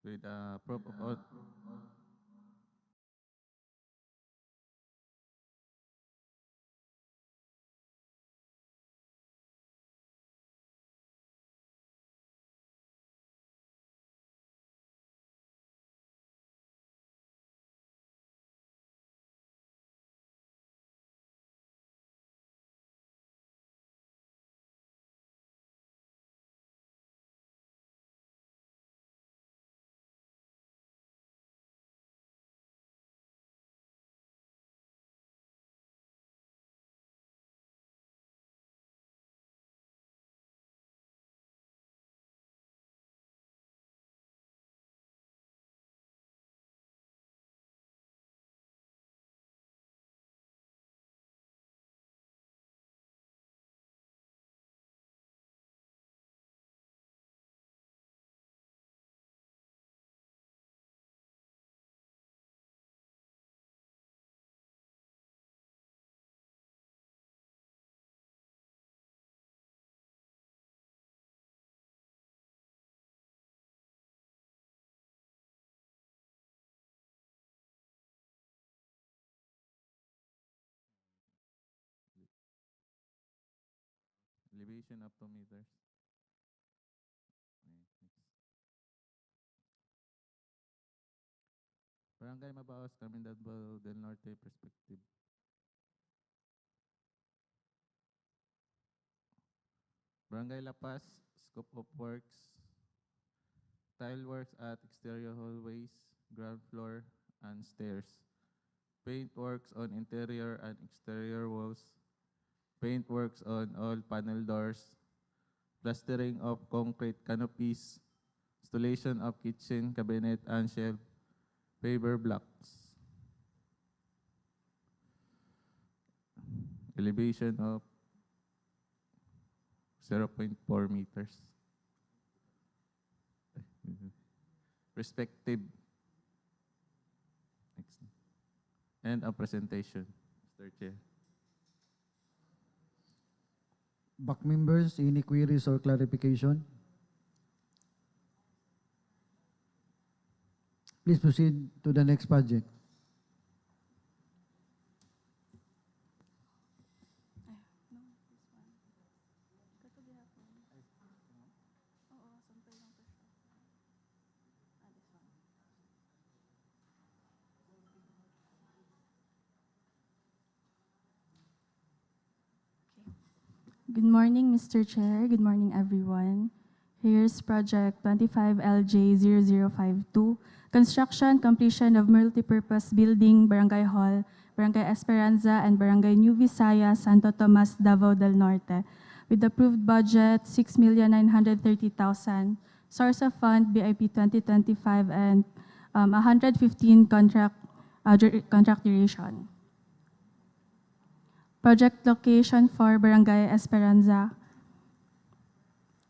with proof of elevation up 2 meters. Okay, next. Barangay Mabaus, Carmen, Davao del Norte perspective. Barangay Lapaz, scope of works, tile works at exterior hallways, ground floor, and stairs. Paint works on interior and exterior walls. Paint works on all panel doors. Plastering of concrete canopies. Installation of kitchen, cabinet, and shelf. Paver blocks. Elevation of 0.4 meters. Perspective. Next. And a presentation, Mr. Chair. Back members, any queries or clarification? Please proceed to the next project. Good morning, Mr. Chair. Good morning, everyone. Here's Project 25LJ0052, construction completion of multipurpose building, Barangay Hall, Barangay Esperanza, and Barangay New Visayas, Santo, Tomas, Davao del Norte, with approved budget 6,930,000, source of fund BIP 2025, and 115 contract duration. Project location for Barangay Esperanza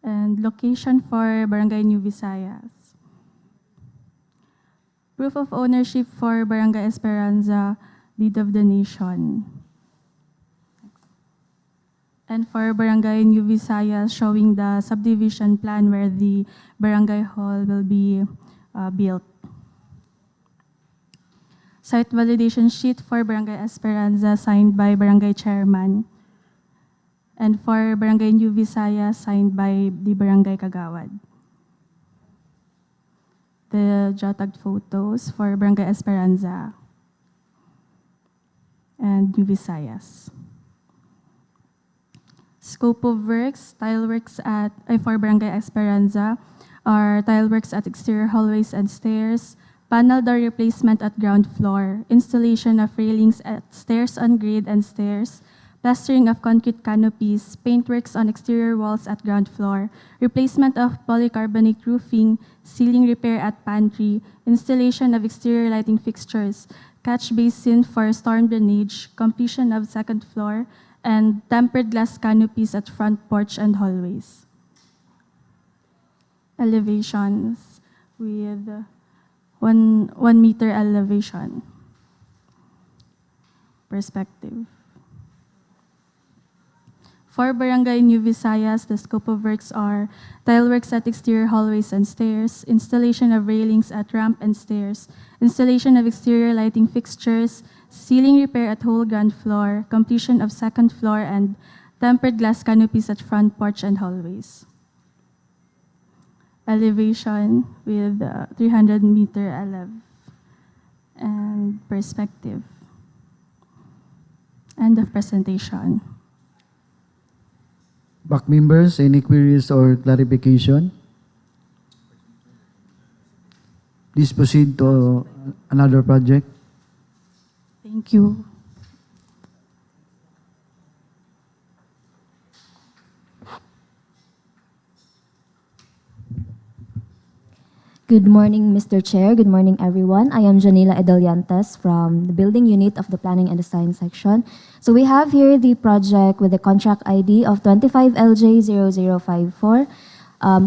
and location for Barangay New Visayas. Proof of ownership for Barangay Esperanza, deed of donation. And for Barangay New Visayas, showing the subdivision plan where the barangay hall will be built. Site validation sheet for Barangay Esperanza signed by Barangay Chairman. And for Barangay New Visayas signed by the Barangay Kagawad. The JOTAG photos for Barangay Esperanza and New Visayas. Scope of works, tile works for Barangay Esperanza are tile works at exterior hallways and stairs, panel door replacement at ground floor, installation of railings at stairs on grade and stairs, plastering of concrete canopies, paintworks on exterior walls at ground floor, replacement of polycarbonate roofing, ceiling repair at pantry, installation of exterior lighting fixtures, catch basin for storm drainage, completion of second floor, and tempered glass canopies at front porch and hallways. Elevations with 1 meter elevation. Perspective. For Barangay New Visayas, the scope of works are tile works at exterior hallways and stairs, installation of railings at ramp and stairs, installation of exterior lighting fixtures, ceiling repair at whole ground floor, completion of second floor, and tempered glass canopies at front porch and hallways. Elevation with 300-meter eleve and perspective. End of presentation. Back members, any queries or clarification? Please proceed to another project. Thank you. Good morning, Mr. Chair. Good morning, everyone. I am Janila Edeliantes from the Building Unit of the Planning and Design Section. So we have here the project with the contract ID of 25LJ0054,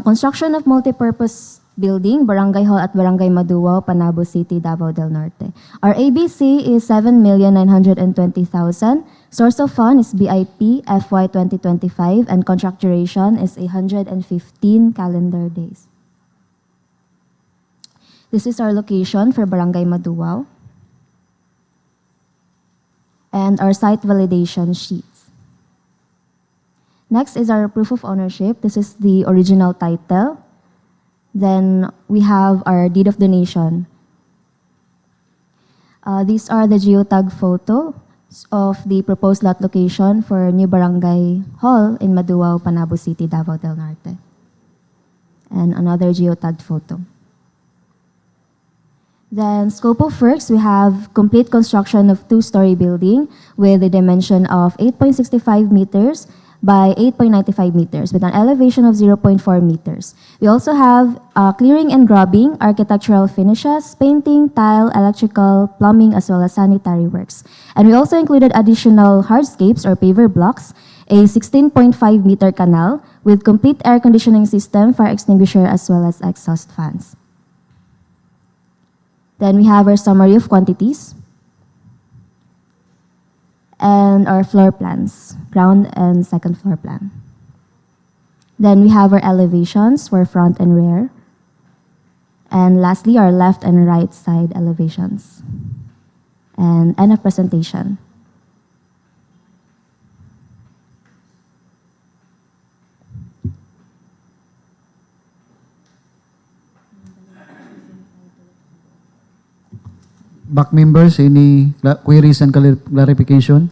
construction of multipurpose building, Barangay Hall at Barangay Maduao, Panabo City, Davao del Norte. Our ABC is 7,920,000. Source of fund is BIP FY 2025 and contract duration is 115 calendar days. This is our location for Barangay Maduao and our site validation sheets. Next is our proof of ownership. This is the original title. Then we have our deed of donation. These are the geotag photos of the proposed lot location for New Barangay Hall in Maduao, Panabo City, Davao del Norte. And another geotagged photo. Then scope of works, we have complete construction of two-story building with a dimension of 8.65 meters by 8.95 meters with an elevation of 0.4 meters. We also have clearing and grubbing, architectural finishes, painting, tile, electrical, plumbing, as well as sanitary works. And we also included additional hardscapes or paver blocks, a 16.5 meter canal with complete air conditioning system, fire extinguisher, as well as exhaust fans. Then we have our summary of quantities and our floor plans, ground and second floor plan. Then we have our elevations for front and rear. And lastly, our left and right side elevations. And end of presentation. Back members, any queries and clarification?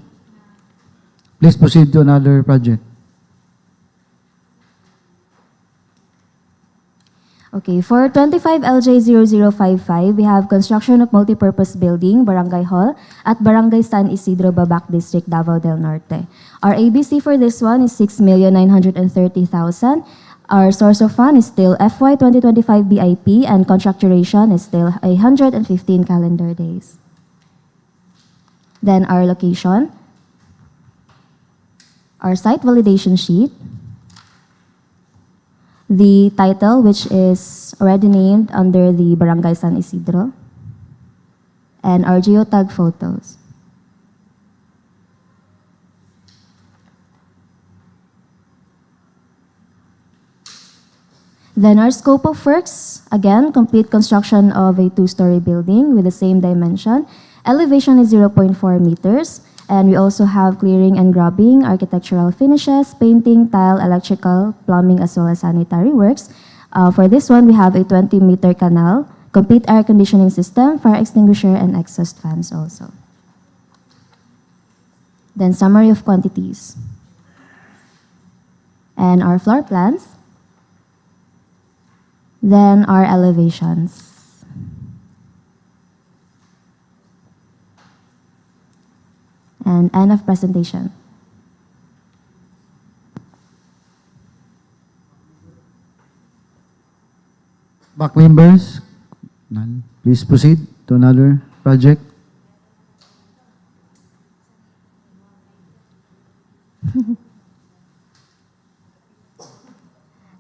Please proceed to another project. Okay, for 25LJ0055, we have construction of multipurpose building, Barangay Hall, at Barangay San Isidro, Babak District, Davao del Norte. Our ABC for this one is 6,930,000. Our source of fund is still FY 2025 BIP and contract duration is still 115 calendar days. Then our location, our site validation sheet, the title, which is already named under the Barangay San Isidro, and our geotag photos. Then our scope of works, again, complete construction of a two-story building with the same dimension. Elevation is 0.4 meters, and we also have clearing and grubbing, architectural finishes, painting, tile, electrical, plumbing, as well as sanitary works. For this one, we have a 20-meter canal, complete air conditioning system, fire extinguisher, and exhaust fans also. Then summary of quantities. And our floor plans. Then our elevations. And end of presentation. Back members, none. Please proceed to another project.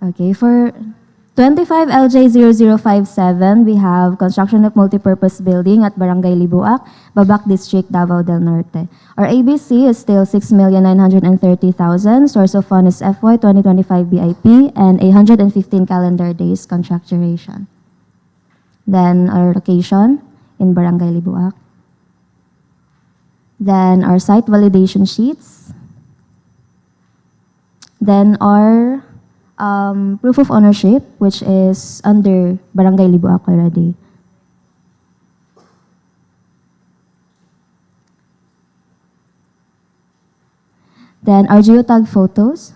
Okay, for 25 LJ0057, we have construction of multipurpose building at Barangay Libuak, Babak District, Davao del Norte. Our ABC is still 6,930,000. Source of fund is FY 2025 BIP and 115 calendar days contract duration. Then our location in Barangay Libuak. Then our site validation sheets. Then our proof of ownership, which is under Barangay Libuak already. Then our geotag photos.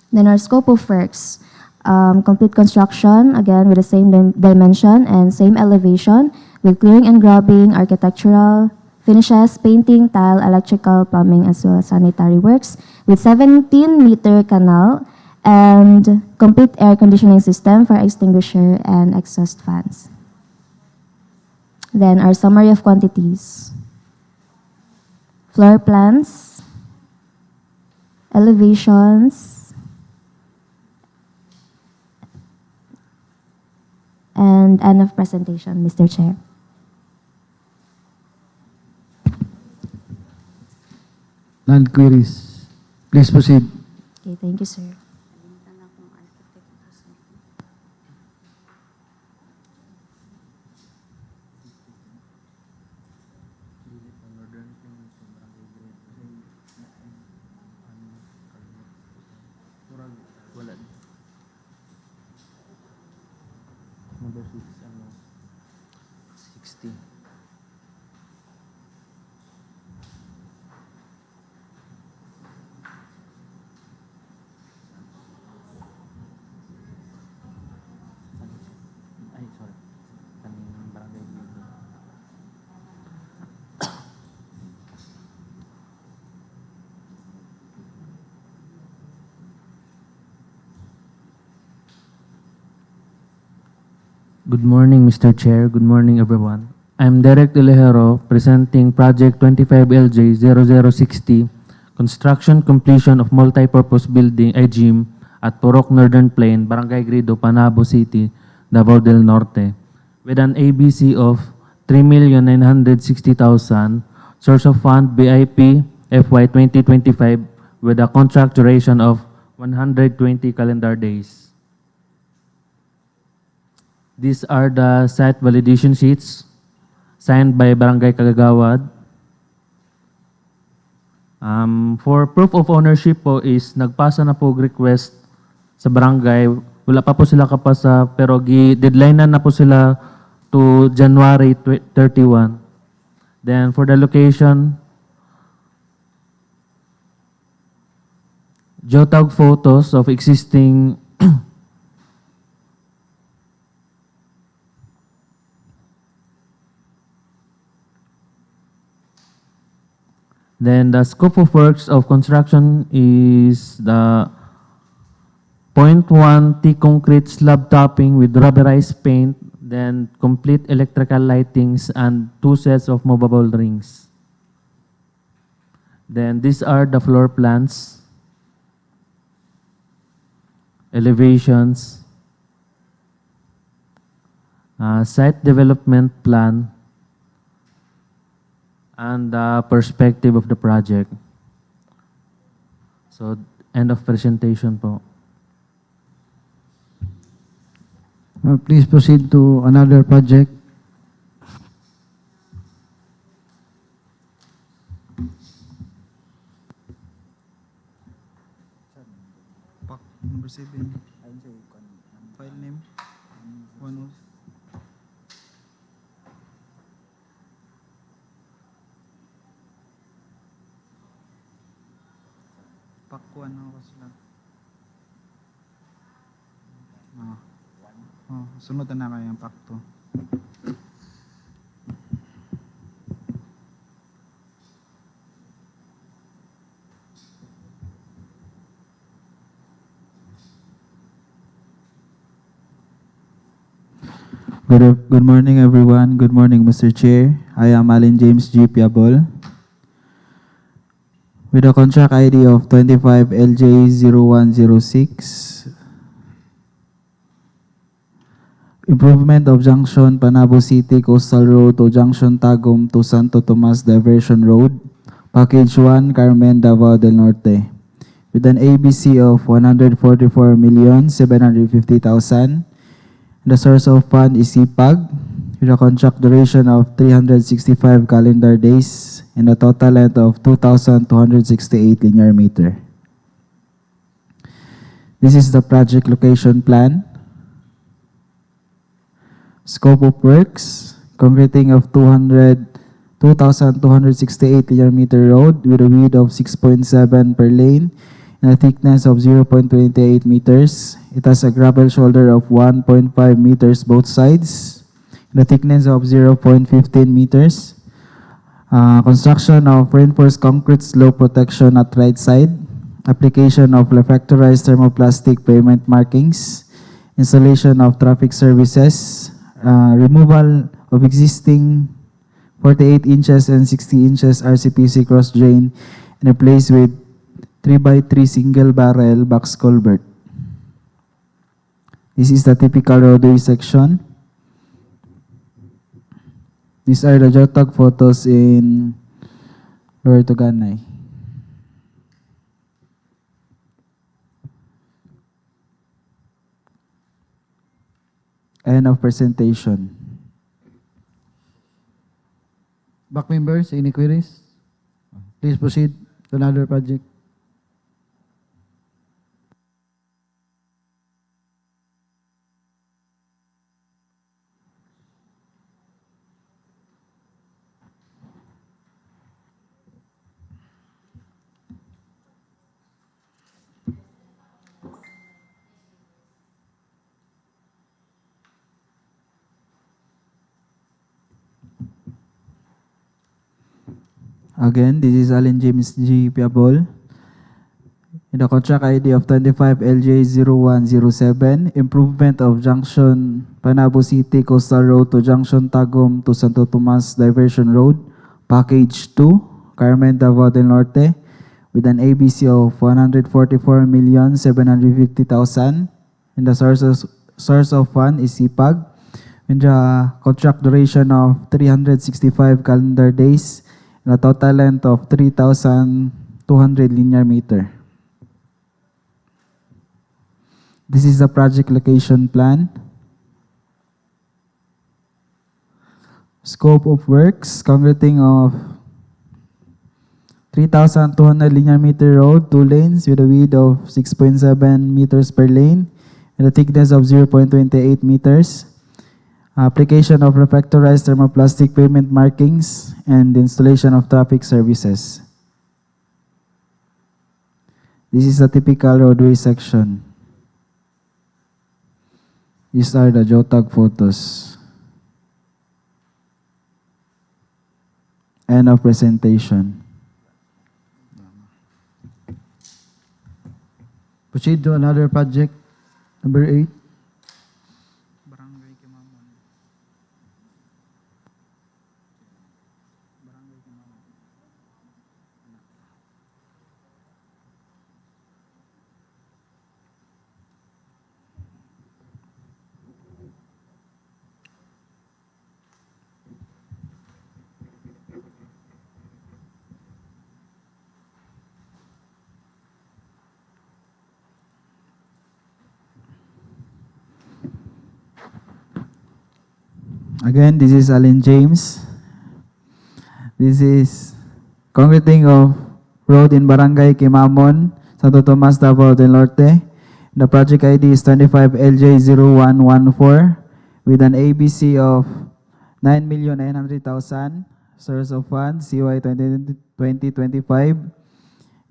Then our scope of works. Complete construction, again with the same dimension and same elevation, with clearing and grubbing, architectural finishes, painting, tile, electrical, plumbing, as well as sanitary works, with 17-meter canal and complete air conditioning system for extinguisher and exhaust fans. Then our summary of quantities. Floor plans, elevations, and end of presentation, Mr. Chair. None queries. Please proceed. Okay, thank you, sir. Number 6, 60. Ay, sorry. Kaming barangay dito. Good morning, Mr. Chair. Good morning, everyone. I'm Derek Delejero, presenting Project 25LJ0060, Construction Completion of Multipurpose Building, gym at Purok Northern Plain, Barangay Gredu, Panabo City, Davao del Norte, with an ABC of 3,960,000, source of fund BIP FY 2025, with a contract duration of 120 calendar days. These are the site validation sheets signed by Barangay Kagagawad. For proof of ownership po is nagpasa na po request sa barangay. Wala pa po sila kapasa pero deadline na po sila to January 31. Then for the location, geotag photos of existing Then the scope of works of construction is the 0.1 T concrete slab topping with rubberized paint, then complete electrical lightings and 2 sets of movable rings. Then these are the floor plans, elevations, site development plan, and the perspective of the project. So, end of presentation po. Please proceed to another project. Number 7. File name. 1 Pakuan ako sila. Sunod na kayo ang pakto. Good morning, everyone. Good morning, Mr. Chair. I am Allen James G. Piabol. with a contract ID of 25LJ0106. Improvement of Junction Panabo City Coastal Road to Junction Tagum to Santo Tomas Diversion Road, Package 1, Carmen, Davao del Norte, with an ABC of 144,750,000. The source of fund is CPAG, with a contract duration of 365 calendar days and a total length of 2,268 linear meter. This is the project location plan. Scope of works, concreting of 2,268 linear meter road with a width of 6.7 per lane and a thickness of 0.28 meters. It has a gravel shoulder of 1.5 meters both sides and a thickness of 0.15 meters. Construction of reinforced concrete slope protection at right side. Application of refractorized thermoplastic pavement markings. Installation of traffic services. Removal of existing 48 inches and 60 inches RCPC cross drain and replaced with 3x3 single barrel box culvert. This is the typical roadway section. These are the geotag photos in Lower Tuganay. End of presentation. Back members, any queries? Please proceed to another project. Again, this is Allen James G. Piabol. In the contract ID of 25LJ0107, improvement of Junction Panabo City Coastal Road to Junction Tagum to Santo Tomas Diversion Road, Package 2, Carmen, Davao del Norte, with an ABC of 144,750,000. And the source of fund is CPAG, with the contract duration of 365 calendar days, and a total length of 3,200 linear meter. This is the project location plan. Scope of works, concreting of 3,200 linear meter road, 2 lanes with a width of 6.7 meters per lane and a thickness of 0.28 meters. Application of refractorized thermoplastic pavement markings and installation of traffic services. This is a typical roadway section. These are the geotag photos. End of presentation. Proceed to another project, number 8. Again, this is Allen James. This is concreting of road in Barangay Kimamon, Santo Tomas, Davao del Norte. The project ID is 25LJ0114 with an ABC of 9,900,000. Source of funds, CY 2025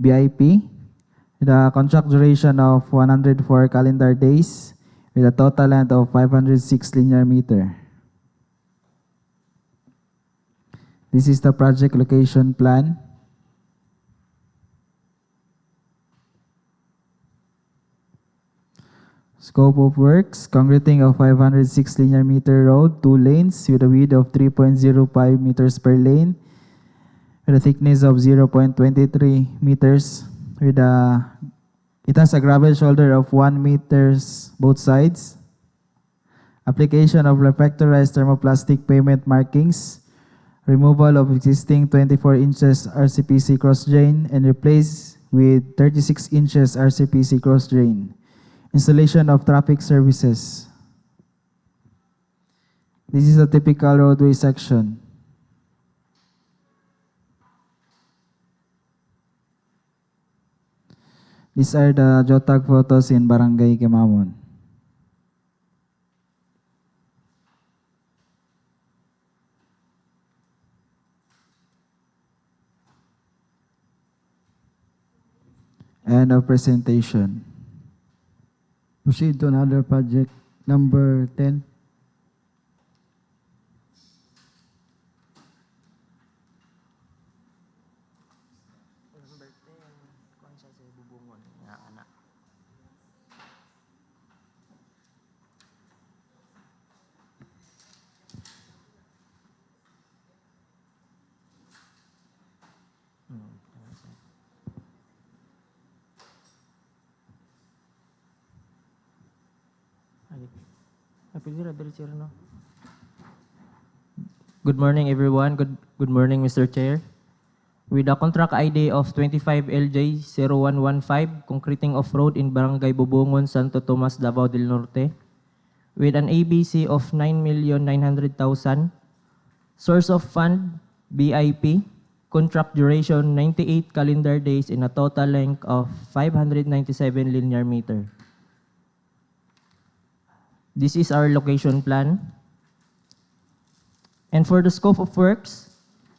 BIP. The contract duration of 104 calendar days with a total length of 506 linear meter. This is the project location plan. Scope of works, concreting of 506 linear meter road, 2 lanes with a width of 3.05 meters per lane, with a thickness of 0.23 meters. It has a gravel shoulder of 1 meters both sides. Application of reflectorized thermoplastic pavement markings. Removal of existing 24 inches RCPC cross drain and replace with 36 inches RCPC cross drain. Installation of traffic services. This is a typical roadway section. These are the JOTAG photos in Barangay Quemamon. End of presentation. Proceed to another project, number 10. Good morning, everyone. Good morning, Mr. Chair. With a contract ID of 25LJ0115, concreting of road in Barangay Bubungon, Santo, Tomas, Davao del Norte, with an ABC of 9,900,000, source of fund, BIP, contract duration 98 calendar days in a total length of 597 linear meter. This is our location plan. And for the scope of works,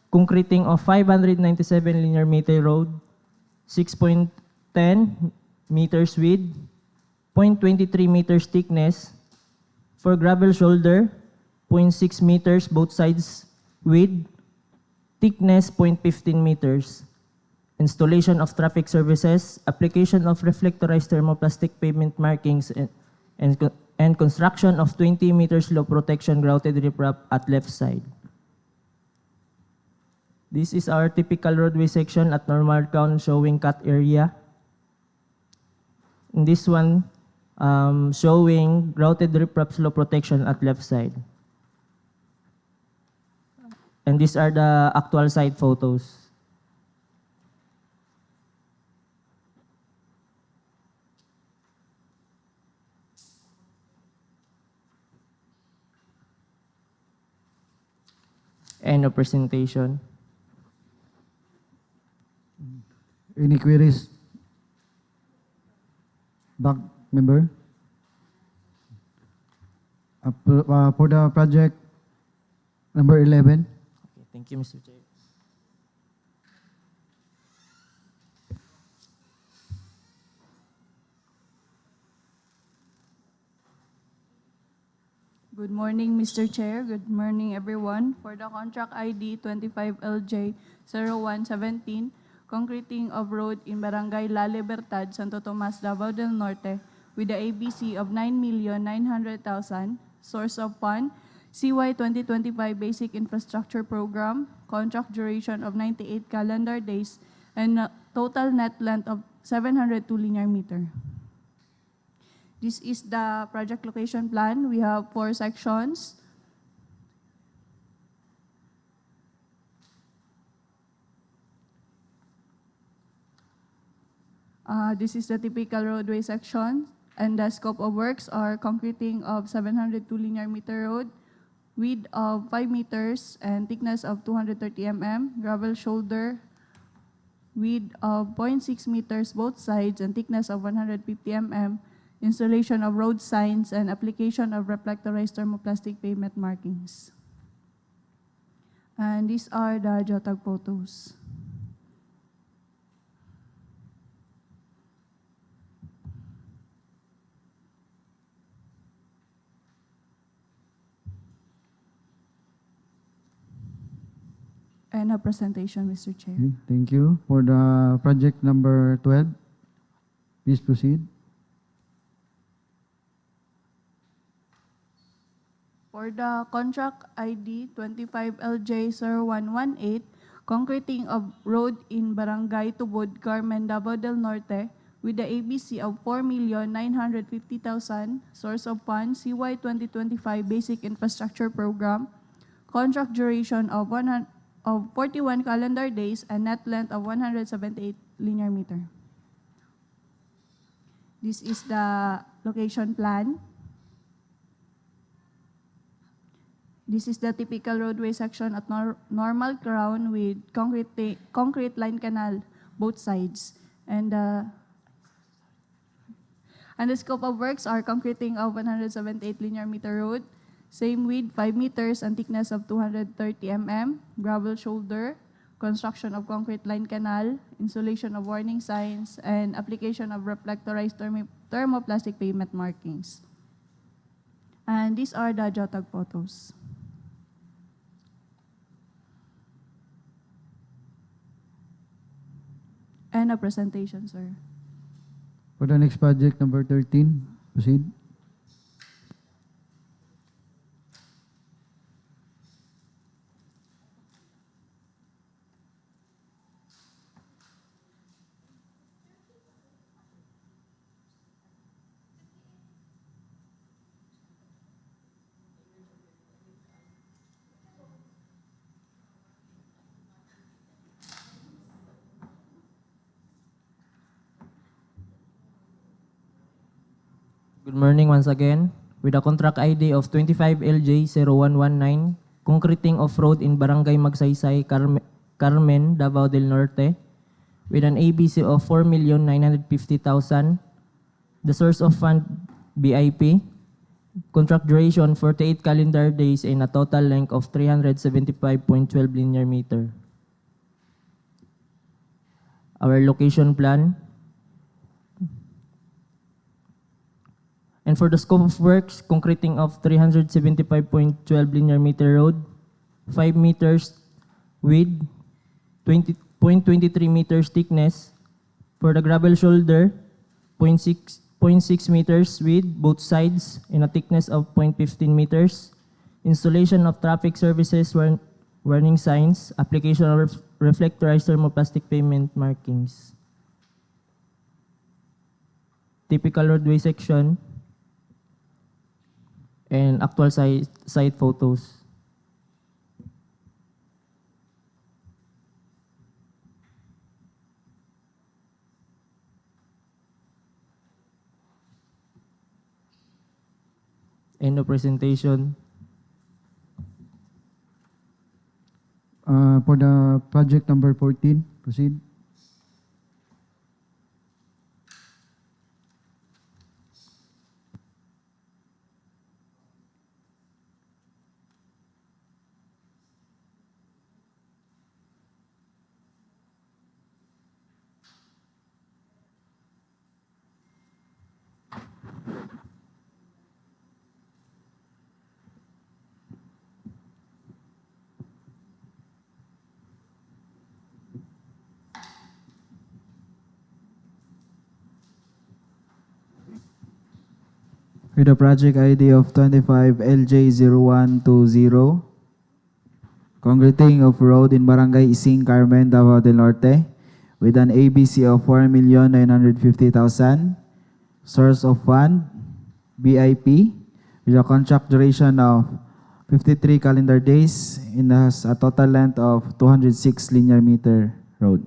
concreting of 597 linear meter road, 6.10 meters width, 0.23 meters thickness. For gravel shoulder, 0.6 meters both sides width, thickness 0.15 meters. Installation of traffic services, application of reflectorized thermoplastic pavement markings, and construction of 20 meters low protection grouted riprap at left side. This is our typical roadway section at normal count showing cut area. In this one, showing grouted riprap slow protection at left side. And these are the actual site photos. End of presentation. Any queries? Back member? For the project number 11. Okay, thank you, Mr. Chair. Good morning, Mr. Chair. Good morning, everyone. For the contract ID 25LJ0117, concreting of road in Barangay La Libertad, Santo Tomas, Davao del Norte, with the ABC of 9,900,000, source of fund, CY 2025 Basic Infrastructure Program, contract duration of 98 calendar days, and total net length of 702 linear meter. This is the project location plan. We have 4 sections. This is the typical roadway section, and the scope of works are concreting of 702 linear meter road, width of 5 meters and thickness of 230 mm, gravel shoulder, width of 0.6 meters both sides and thickness of 150 mm, installation of road signs, and application of reflectorized thermoplastic pavement markings. And these are the JOTAG photos. And a presentation, Mr. Chair. Okay, thank you. For the project number 12, please proceed. For the contract ID 25LJ0118, concreting of road in Barangay Tubod, Carmen, Davao del Norte with the ABC of 4,950,000, source of funds, CY 2025 Basic Infrastructure Program, contract duration of 41 calendar days, and net length of 178 linear meter. This is the location plan. This is the typical roadway section at normal crown with concrete line canal both sides. And the scope of works are concreting of 178 linear meter road, same width 5 meters and thickness of 230 mm, gravel shoulder, construction of concrete line canal, installation of warning signs, and application of reflectorized thermoplastic pavement markings. And these are the JOTAG photos. And a presentation, sir. For the next project, number 13, proceed. Good morning once again. With a contract ID of 25LJ0119, concreting of road in Barangay Magsaysay, Carmen, Davao del Norte, with an ABC of 4,950,000. The source of fund, BIP. Contract duration, 48 calendar days and a total length of 375.12 linear meter. Our location plan. And for the scope of works, concreting of 375.12 linear meter road, 5 meters width, 20.23 meters thickness. For the gravel shoulder, 0.6 meters width, both sides, in a thickness of 0.15 meters. Installation of traffic services, warning signs, application of reflectorized thermoplastic pavement markings. Typical roadway section, and actual site photos. End of presentation. For the project number 14, proceed. With a project ID of 25LJ0120, concreting of road in Barangay Ising, Carmen, Davao del Norte, with an ABC of 4,950,000. Source of fund, BIP, with a contract duration of 53 calendar days and has a total length of 206 linear meter road.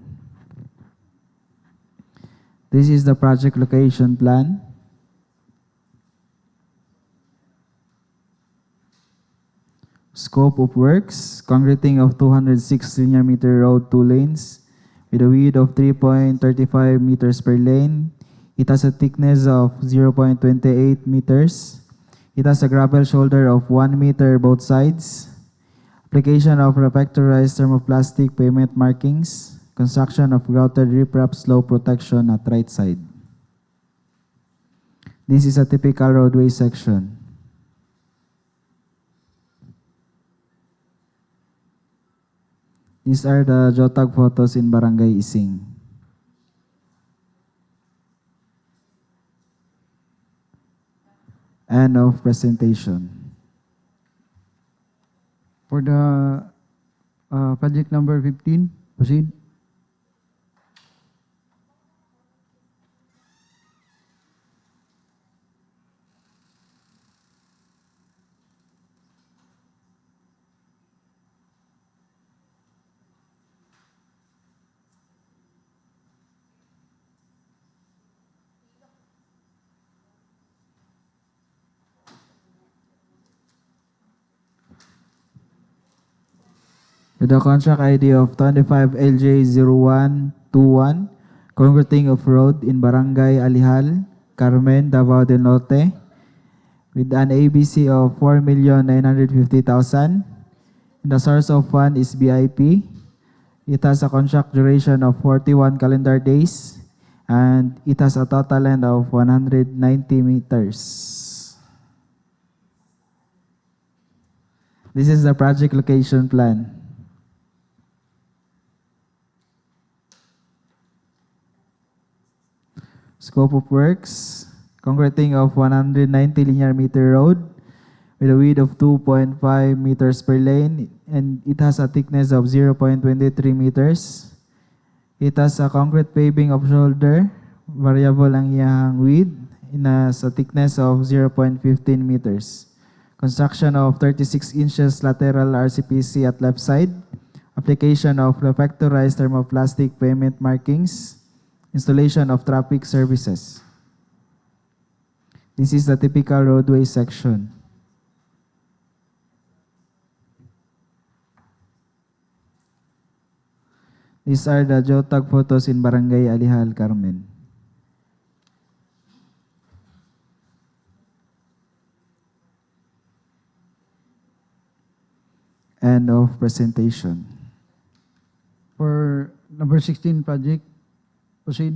This is the project location plan. Scope of works, concreting of 206 linear meter road, 2 lanes, with a width of 3.35 meters per lane. It has a thickness of 0.28 meters. It has a gravel shoulder of 1 meter both sides. Application of reflectorized thermoplastic pavement markings. Construction of grouted riprap slope protection at right side. This is a typical roadway section. These are the JOTAG photos in Barangay Ising. End of presentation. For the Project number 15, proceed. With the contract ID of 25LJ0121, concreting of road in Barangay Alihal, Carmen, Davao del Norte, with an ABC of 4,950,000. The source of fund is BIP. It has a contract duration of 41 calendar days, and it has a total length of 190 meters. This is the project location plan. Scope of works, concreting of 190 linear meter road with a width of 2.5 meters per lane, and it has a thickness of 0.23 meters. It has a concrete paving of shoulder, variable ang iyang width, and has a thickness of 0.15 meters. Construction of 36 inches lateral RCPC at left side. Application of reflectorized thermoplastic pavement markings. Installation of traffic services. This is the typical roadway section. These are the geotag photos in Barangay Alihal, Carmen. End of presentation. For number 16 project, proceed.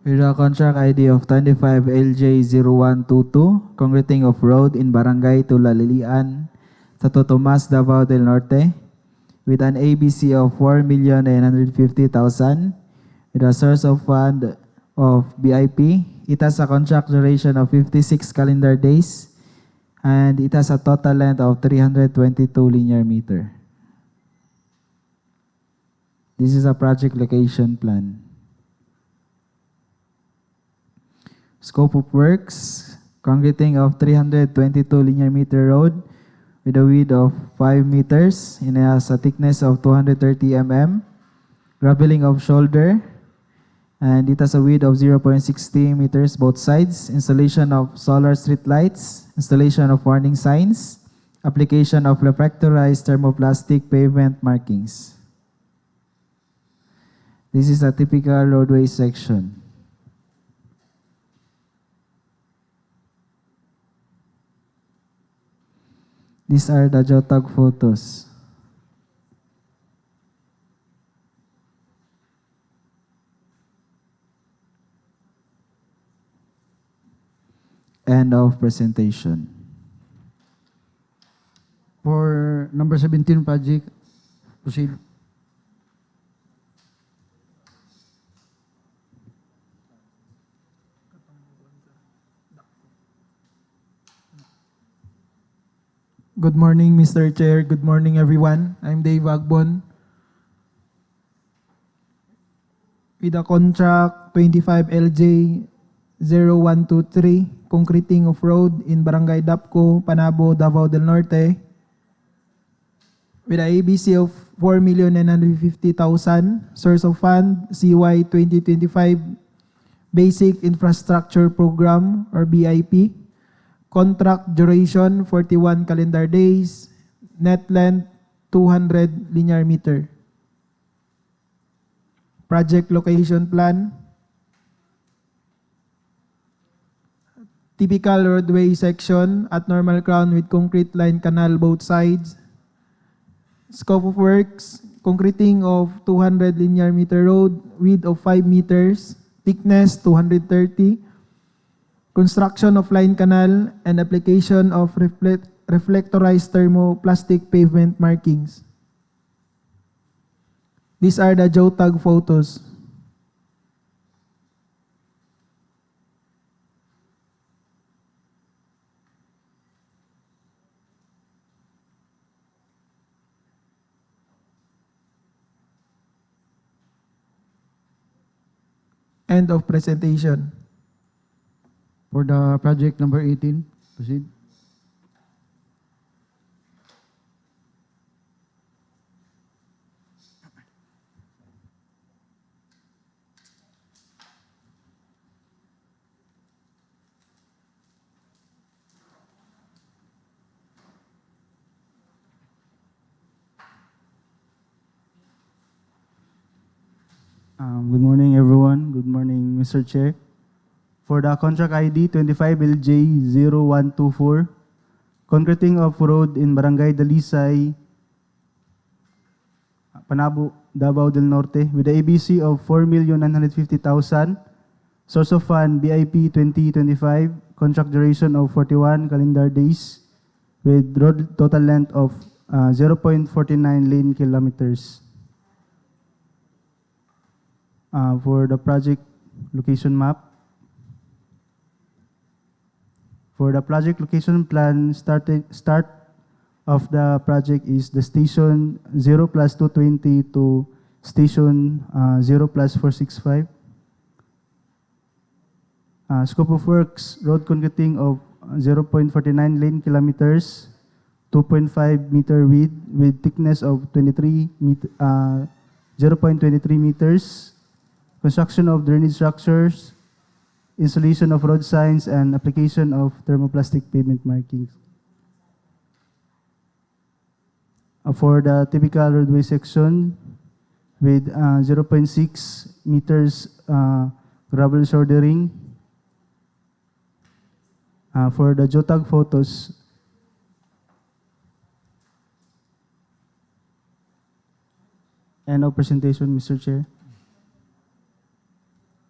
With a contract ID of 25LJ0122, concreting of road in Barangay Tulalilian, Santo Tomas, Davao del Norte, with an ABC of 4,950,000, with a source of fund of BIP. It has a contract duration of 56 calendar days, and it has a total length of 322 linear meter. This is a project location plan. Scope of works, concreting of 322 linear meter road with a width of 5 meters and has a thickness of 230 mm. Graveling of shoulder, and it has a width of 0.60 meters both sides. Installation of solar street lights, installation of warning signs, application of reflectorized thermoplastic pavement markings. This is a typical roadway section. These are the geotag photos. End of presentation. For number 17 project, proceed. Good morning, Mr. Chair. Good morning, everyone. I'm Dave Agbon. With a contract 25LJ0123, concreting of road in Barangay Dapco, Panabo, Davao del Norte, with a ABC of 4,950,000, source of fund CY 2025 Basic Infrastructure Program or BIP. Contract duration 41 calendar days. Net length 200 linear meter. Project location plan. Typical roadway section at normal crown with concrete line canal both sides. Scope of works, concreting of 200 linear meter road, width of 5 meters, thickness 230, construction of line canal, and application of reflectorized thermoplastic pavement markings. These are the geotag photos. End of presentation. For the project number 18, proceed. Good morning, everyone. Good morning, Mr. Chair. For the contract ID 25LJ0124, concreting of road in Barangay Dalisay, Panabo, Davao del Norte, with the ABC of 4,950,000, source of fund BIP 2025, contract duration of 41 calendar days, with road total length of 0.49 lane kilometers. For the project location map, for the project location plan, start of the project is the station 0+220 to station 0+465. Scope of works, road concreting of 0.49 lane kilometers, 2.5 meter width with thickness of 0.23 meters. Construction of drainage structures, installation of road signs, and application of thermoplastic pavement markings. For the typical roadway section with 0.6 meters gravel shouldering. For the geotag photos, end of presentation, Mr. Chair.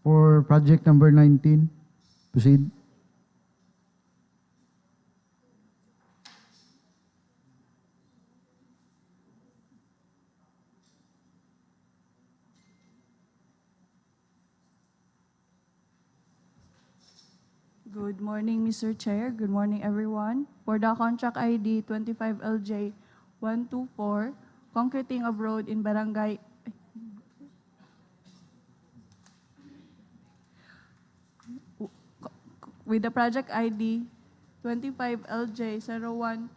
For project number 19, proceed. Good morning, Mr. Chair. Good morning, everyone. For the contract ID 25LJ124, concreting of road in Barangay with the project ID 25LJ0126,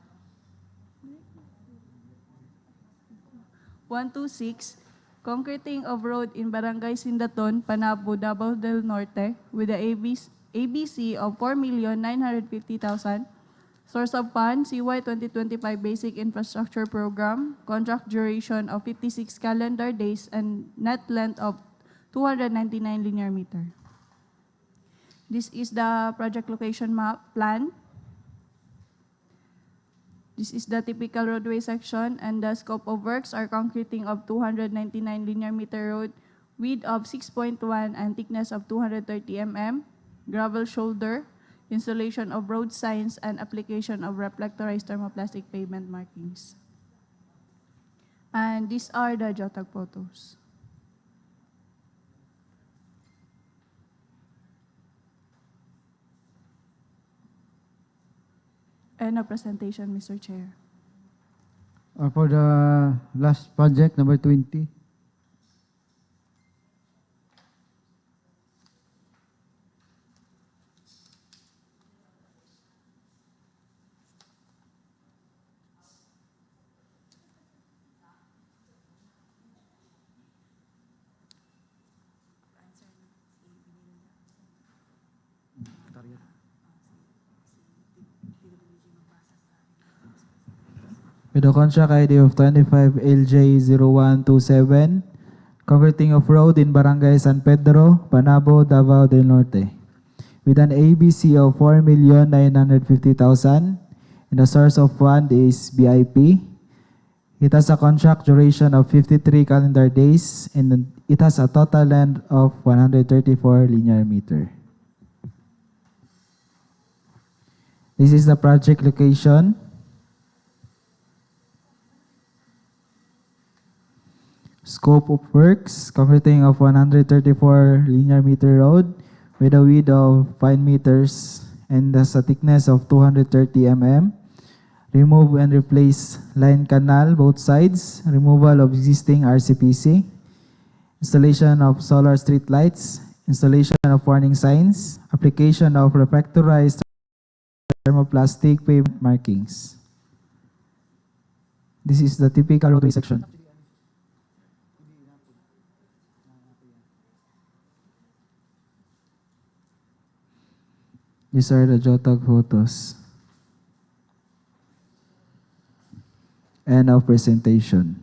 concreting of road in Barangay Sindaton, Panabo, Davao del Norte, with the ABC of 4,950,000. Source of funds, CY 2025 Basic Infrastructure Program, contract duration of 56 calendar days, and net length of 299 linear meter. This is the project location map plan. This is the typical roadway section, and the scope of works are concreting of 299 linear meter road, width of 6.1 and thickness of 230 mm, gravel shoulder, installation of road signs, and application of reflectorized thermoplastic pavement markings. And these are the geotag photos. End of presentation, Mr. Chair. For the last project, number 20. With the contract ID of 25LJ0127, concreting of road in Barangay San Pedro, Panabo, Davao del Norte, with an ABC of 4,950,000, and the source of fund is BIP. It has a contract duration of 53 calendar days and it has a total length of 134 linear meter. This is the project location. Scope of works, concreting of 134 linear meter road with a width of 5 meters and has a thickness of 230 mm. Remove and replace line canal both sides. Removal of existing RCPC. Installation of solar street lights. Installation of warning signs. Application of reflectorized thermoplastic pavement markings. This is the typical roadway section. These are the JOTAG photos. End of presentation.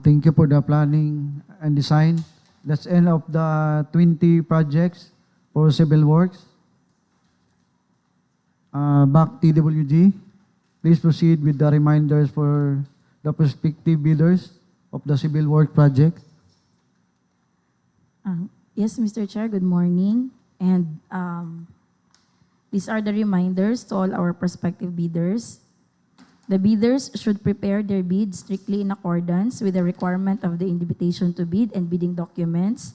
Thank you for the planning and design. That's end of the 20 projects for civil works. Back TWG, please proceed with the reminders for the prospective bidders of the civil work project. Yes, Mr. Chair, good morning. And these are the reminders to all our prospective bidders. The bidders should prepare their bids strictly in accordance with the requirement of the invitation to bid and bidding documents.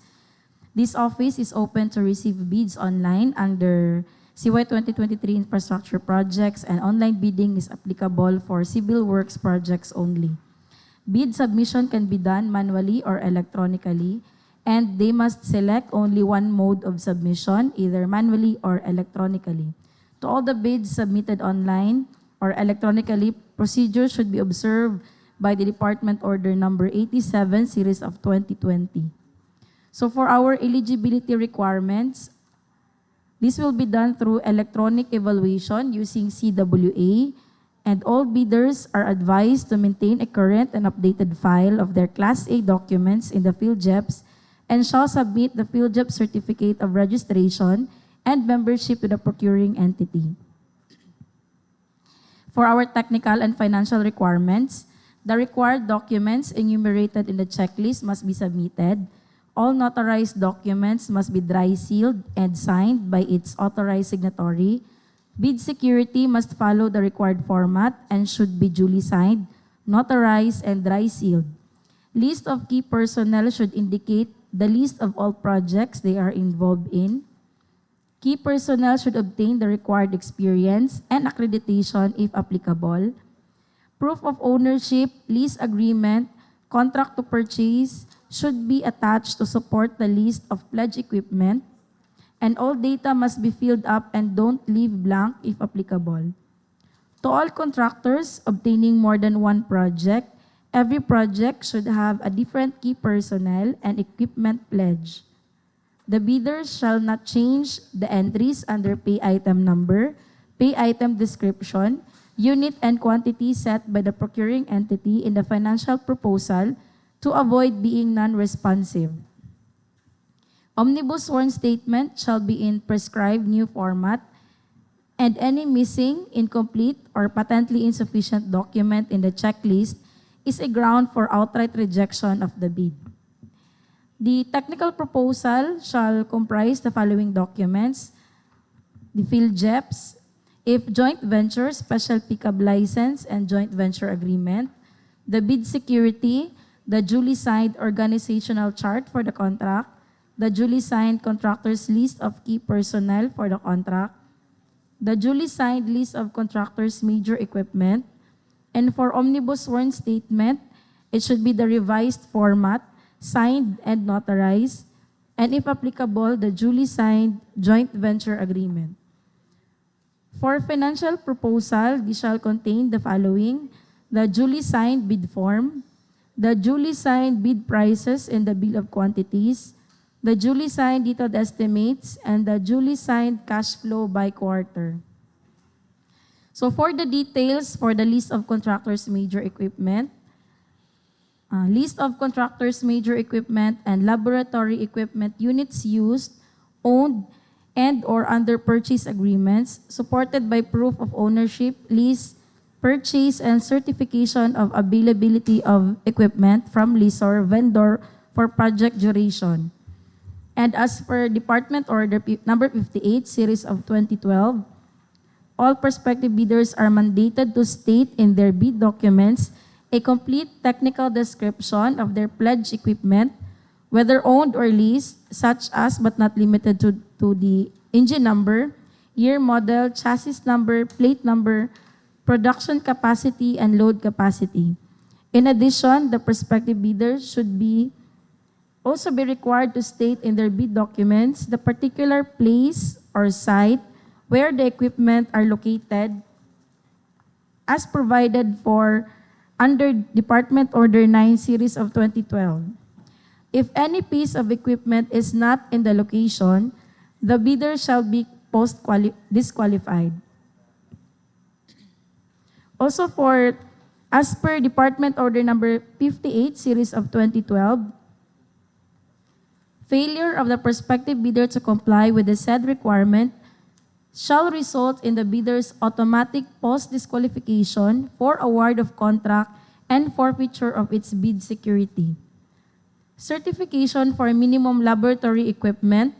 This office is open to receive bids online under CY 2023 infrastructure projects, and online bidding is applicable for civil works projects only. Bid submission can be done manually or electronically, and they must select only one mode of submission, either manually or electronically. To all the bids submitted online or electronically, procedures should be observed by the Department Order Number 87, Series of 2020. So for our eligibility requirements, this will be done through electronic evaluation using CWA, and all bidders are advised to maintain a current and updated file of their Class A documents in the PhilJEPs and shall submit the PhilJEP Certificate of Registration and membership to the procuring entity. For our technical and financial requirements, the required documents enumerated in the checklist must be submitted. All notarized documents must be dry sealed and signed by its authorized signatory. Bid security must follow the required format and should be duly signed, notarized, and dry sealed. List of key personnel should indicate the list of all projects they are involved in. Key personnel should obtain the required experience and accreditation if applicable. Proof of ownership, lease agreement, contract to purchase should be attached to support the list of pledge equipment, and all data must be filled up and don't leave blank if applicable. To all contractors obtaining more than one project, every project should have a different key personnel and equipment pledge. The bidders shall not change the entries under pay item number, pay item description, unit and quantity set by the procuring entity in the financial proposal to avoid being non-responsive. Omnibus sworn statement shall be in prescribed new format, and any missing, incomplete, or patently insufficient document in the checklist is a ground for outright rejection of the bid. The technical proposal shall comprise the following documents: the PhilJEPs, if joint venture, special pickup license and joint venture agreement, the bid security, the duly signed organizational chart for the contract, the duly signed contractor's list of key personnel for the contract, the duly signed list of contractor's major equipment, and for omnibus sworn statement, it should be the revised format, signed and notarized, and if applicable, the duly signed joint venture agreement. For financial proposal, this shall contain the following: the duly signed bid form, the duly signed bid prices and the bill of quantities, the duly signed detailed estimates, and the duly signed cash flow by quarter. So for the details for the list of contractors' major equipment, list of contractors' major equipment and laboratory equipment units used, owned, and or under purchase agreements, supported by proof of ownership, lease, purchase and certification of availability of equipment from lessor vendor for project duration. And as per Department Order Number 58, Series of 2012, all prospective bidders are mandated to state in their bid documents a complete technical description of their pledged equipment, whether owned or leased, such as but not limited to the engine number, year, model, chassis number, plate number, production capacity, and load capacity. In addition, the prospective bidders should also be required to state in their bid documents the particular place or site where the equipment are located as provided for under Department Order 9 Series of 2012. If any piece of equipment is not in the location, the bidder shall be disqualified. Also as per Department Order Number 58 Series of 2012, failure of the prospective bidder to comply with the said requirement shall result in the bidder's automatic post-disqualification for award of contract and forfeiture of its bid security. Certification for minimum laboratory equipment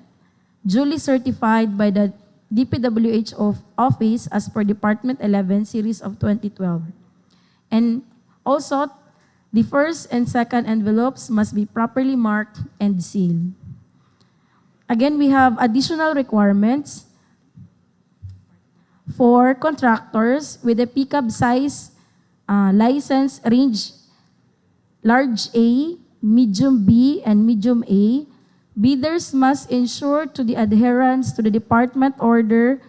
duly certified by the DPWH office as per Department 11 Series of 2012. And also, the first and second envelopes must be properly marked and sealed. Again, we have additional requirements for contractors with a pickup size license range large A, medium B, and medium A. Bidders must ensure to the adherence to the Department Order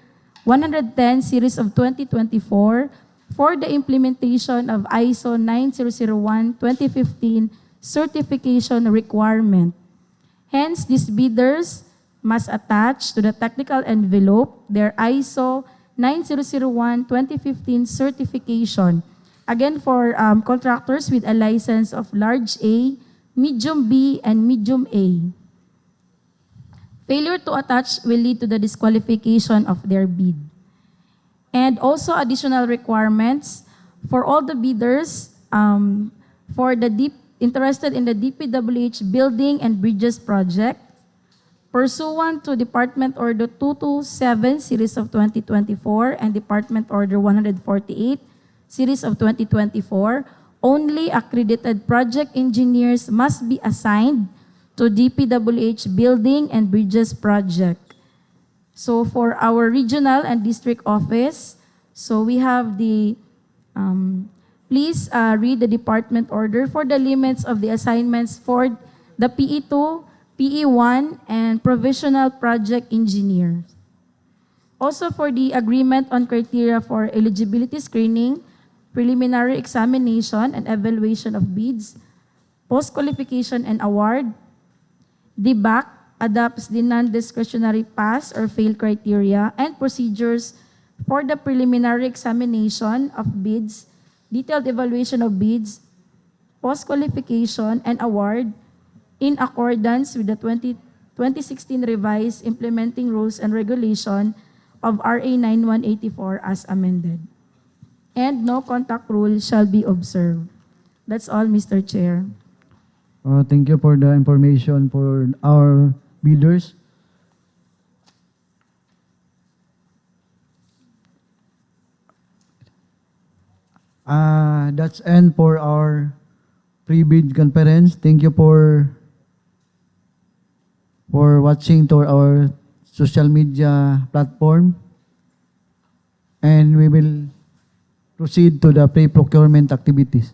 110 Series of 2024 for the implementation of ISO 9001:2015 certification requirement. Hence, these bidders must attach to the technical envelope their ISO 9001:2015 certification. Again, for contractors with a license of large A, medium B, and medium A. Failure to attach will lead to the disqualification of their bid. And also additional requirements for all the bidders interested in the DPWH Building and Bridges Project, pursuant to Department Order 227 Series of 2024 and Department Order 148 Series of 2024, only accredited project engineers must be assigned to DPWH Building and Bridges Project. So for our regional and district office, so we have please read the department order for the limits of the assignments for the PE2, PE1, and provisional project engineers. Also for the agreement on criteria for eligibility screening, preliminary examination and evaluation of bids, post-qualification and award, DBAC adopts the non-discretionary pass or fail criteria and procedures for the preliminary examination of bids, detailed evaluation of bids, post-qualification and award in accordance with the 2016 revised implementing rules and regulation of RA 9184 as amended. And no contact rule shall be observed. That's all, Mr. Chair. Thank you for the information for our bidders. That's end for our pre-bid conference. Thank you for watching to our social media platform. And we will proceed to the pre-procurement activities.